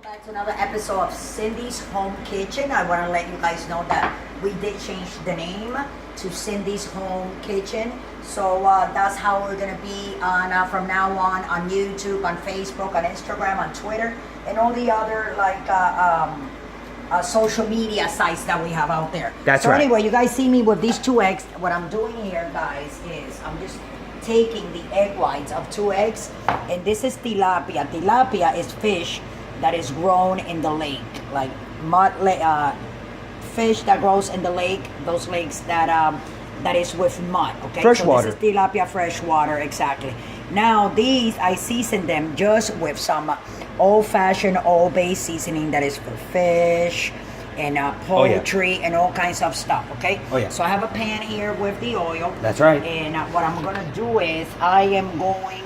Back to another episode of Cindy's Home Kitchen. I want to let you guys know that we did change the name to Cindy's Home Kitchen. So that's how we're going to be on from now on YouTube, on Facebook, on Instagram, on Twitter, and all the other social media sites that we have out there. That's right. So anyway, you guys see me with these 2 eggs. What I'm doing here, guys, is I'm just taking the egg whites of 2 eggs, and this is tilapia. Tilapia is fish that is grown in the lake, like fish that grows in the lake, those lakes that is with mud, okay? Freshwater. So this is tilapia freshwater, exactly. Now these, I season them just with some old-fashioned, old-based seasoning that is for fish and poultry and all kinds of stuff, okay? Oh, yeah. So I have a pan here with the oil. That's right. And what I'm gonna do is I am going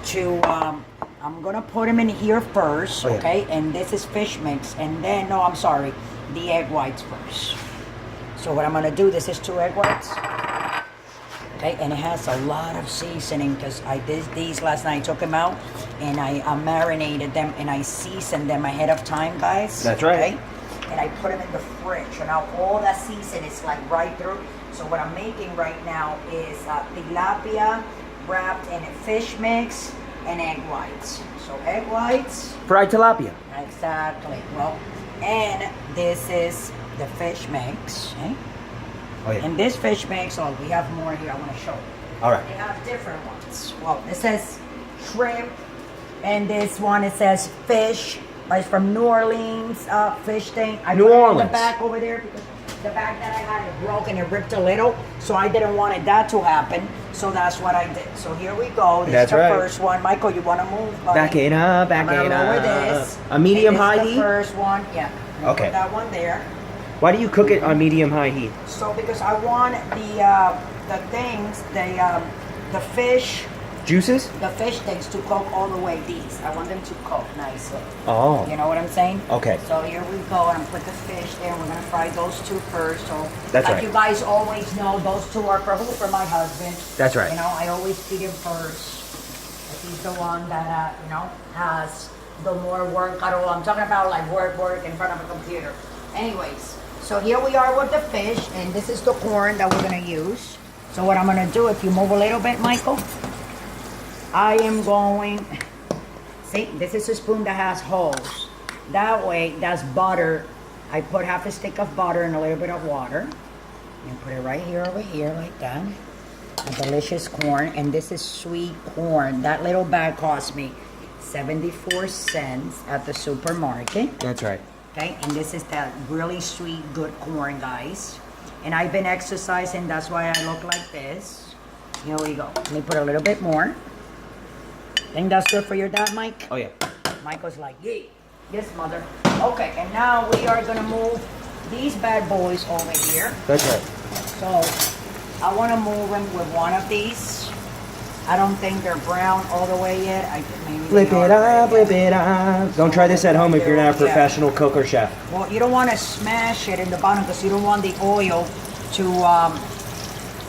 to I'm gonna put them in here first, oh, yeah. okay? And this is fish mix, and then no, I'm sorry, the egg whites first. So what I'm gonna do, this is 2 egg whites, okay? And it has a lot of seasoning because I did these last night. I took them out and I marinated them and I seasoned them ahead of time, guys. That's right. Okay? And I put them in the fridge. So now all that season is like right through. So what I'm making right now is tilapia wrapped in a fish mix and egg whites. So egg whites. Fried tilapia. Exactly. Well, and this is the fish mix. Okay? Oh, yeah. And this fish mix, oh, we have more here I want to show you. All right. They have different ones. Well, it says shrimp, and this one it says fish. It's from New Orleans fish thing. I New put it in Orleans. the back over there because the bag that I had it broke and it ripped a little, so I didn't want that to happen. So that's what I did. So here we go. This That's is the right. first one. Michael, you want to move? Buddy? Back it up, back I'm it gonna lower up. this. A medium And this high is the heat? first one, yeah. Okay. Put that one there. Why do you cook it on medium high heat? So because I want the things, the fish. Juices? The fish things to cook all the way. These, I want them to cook nicely. Oh. You know what I'm saying? Okay. So here we go, and put the fish there. We're gonna fry those 2 first. So That's like right. you guys always know, those 2 are for who? For my husband. That's right. You know, I always feed him first. He's the one that you know, has the more work at all. I'm talking about like work in front of a computer. Anyways, so here we are with the fish, and this is the corn that we're gonna use. So what I'm gonna do, if you move a little bit, Michael. I am going, see, this is a spoon that has holes. That way, that's butter. I put half a stick of butter and a little bit of water. And put it right here over here like that. A delicious corn, and this is sweet corn. That little bag cost me 74 cents at the supermarket. That's right. Okay, and this is that really sweet, good corn, guys. And I've been exercising, that's why I look like this. Here we go. Let me put a little bit more. Think that's good for your dad, Mike? Oh, yeah. Michael's like, yeah. Yes, mother. Okay, and now we are gonna move these bad boys over here. That's right. So, I wanna move them with one of these. I don't think they're brown all the way yet. I think maybe Flip they it are up, flip it up. Don't try this at home if you're not a professional cook or chef. Well, you don't wanna smash it in the bottom because you don't want the oil to,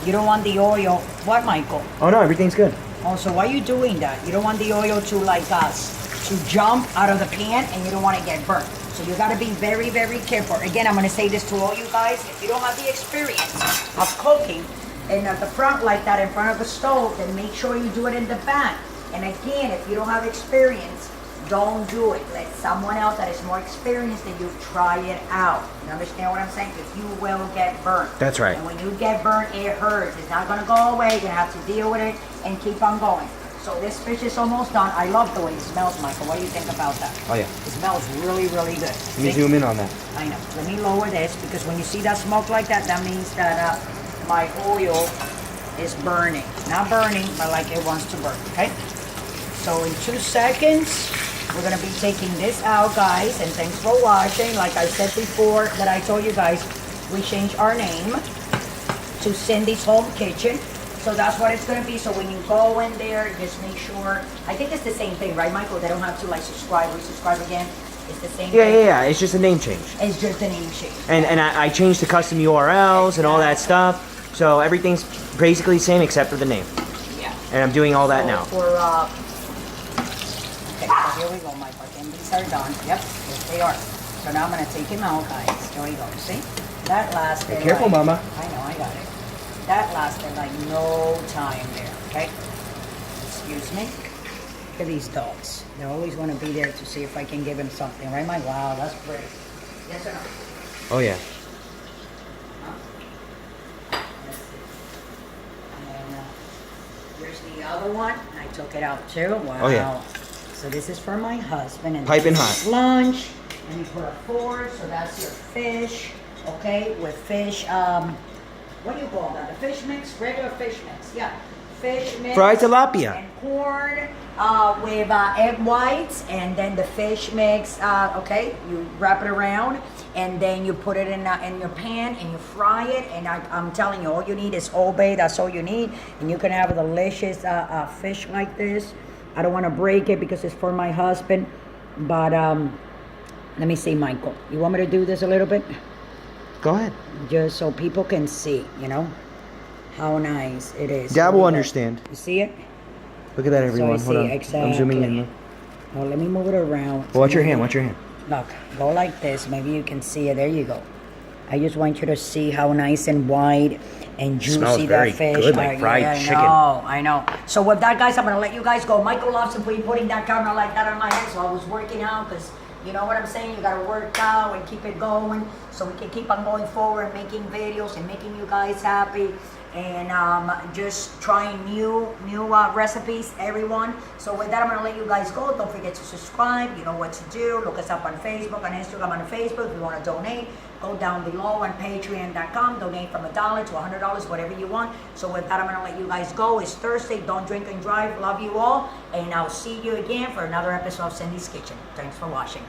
you don't want the oil. What, Michael? Oh, no, everything's good. Also, why are you doing that? You don't want the oil to like us to jump out of the pan, and you don't want to get burnt. So you got to be very, very careful. Again, I'm going to say this to all you guys. If you don't have the experience of cooking and at the front like that in front of the stove, then make sure you do it in the back. And again, if you don't have experience, don't do it. Let someone else that is more experienced than you try it out. You understand what I'm saying? Because you will get burnt. That's right. And when you get burnt, it hurts. It's not going to go away. You're going to have to deal with it and keep on going. So this fish is almost done. I love the way it smells, Michael. What do you think about that? Oh, yeah. It smells really, really good. Let me zoom in on that. I know. Let me lower this because when you see that smoke like that, that means that my oil is burning. Not burning, but like it wants to burn, okay? So in 2 seconds, we're gonna be taking this out, guys, and thanks for watching. Like I said before, that I told you guys, we changed our name to Cindy's Home Kitchen. So that's what it's gonna be. So when you go in there, just make sure. I think it's the same thing, right, Michael? They don't have to like subscribe, resubscribe again. It's the same thing. Yeah. It's just a name change. It's just a name change. And I changed the custom URLs and all that stuff. So everything's basically the same except for the name. Yeah. And I'm doing all that So now. For Okay, so here we go, my candies are done. Yep, yes they are. So now I'm gonna take him out, guys. Here we go, see? That lasted Be careful, like, Mama. I know, I got it. That lasted like no time there, okay? Excuse me. Look at these dogs. They always want to be there to see if I can give him something, right, Mike? Wow, that's pretty. Yes or no? Oh yeah. Huh? Let's see. And here's the other one. I took it out too. Wow. Oh, yeah. So this is for my husband. And Piping this is hot. lunch. And you put a fork, so that's your fish. Okay, with fish, what do you call that? The fish mix? Regular fish mix, yeah. Fish mix. Fried tilapia. And corn with egg whites, and then the fish mix, okay, you wrap it around, and then you put it in your pan, and you fry it, and I'm telling you, all you need is Old Bay, that's all you need, and you can have a delicious fish like this. I don't want to break it because it's for my husband, but let me see, Michael. You want me to do this a little bit? Go ahead. Just so people can see, you know, how nice it is. Dad will understand. You see it? Look at that, everyone. So Hold on. exactly. I'm zooming in. Look. Well, let me move it around. Watch your hand. Watch your hand. Look, go like this. Maybe you can see it. There you go. I just want you to see how nice and white and juicy Smells very that fish. good, like fried chicken. I know. So with that, guys, I'm gonna let you guys go. Michael loves putting that camera like that on my head, so I was working out because. You know what I'm saying? You gotta work out and keep it going so we can keep on going forward, making videos and making you guys happy, and just trying new recipes, everyone. So with that, I'm gonna let you guys go. Don't forget to subscribe. You know what to do. Look us up on Facebook, on Instagram, on Facebook. If you want to donate, go down below on Patreon.com. Donate from $1 to $100, whatever you want. So with that, I'm gonna let you guys go. It's Thursday. Don't drink and drive. Love you all, and I'll see you again for another episode of Cindy's Kitchen. Thanks for watching.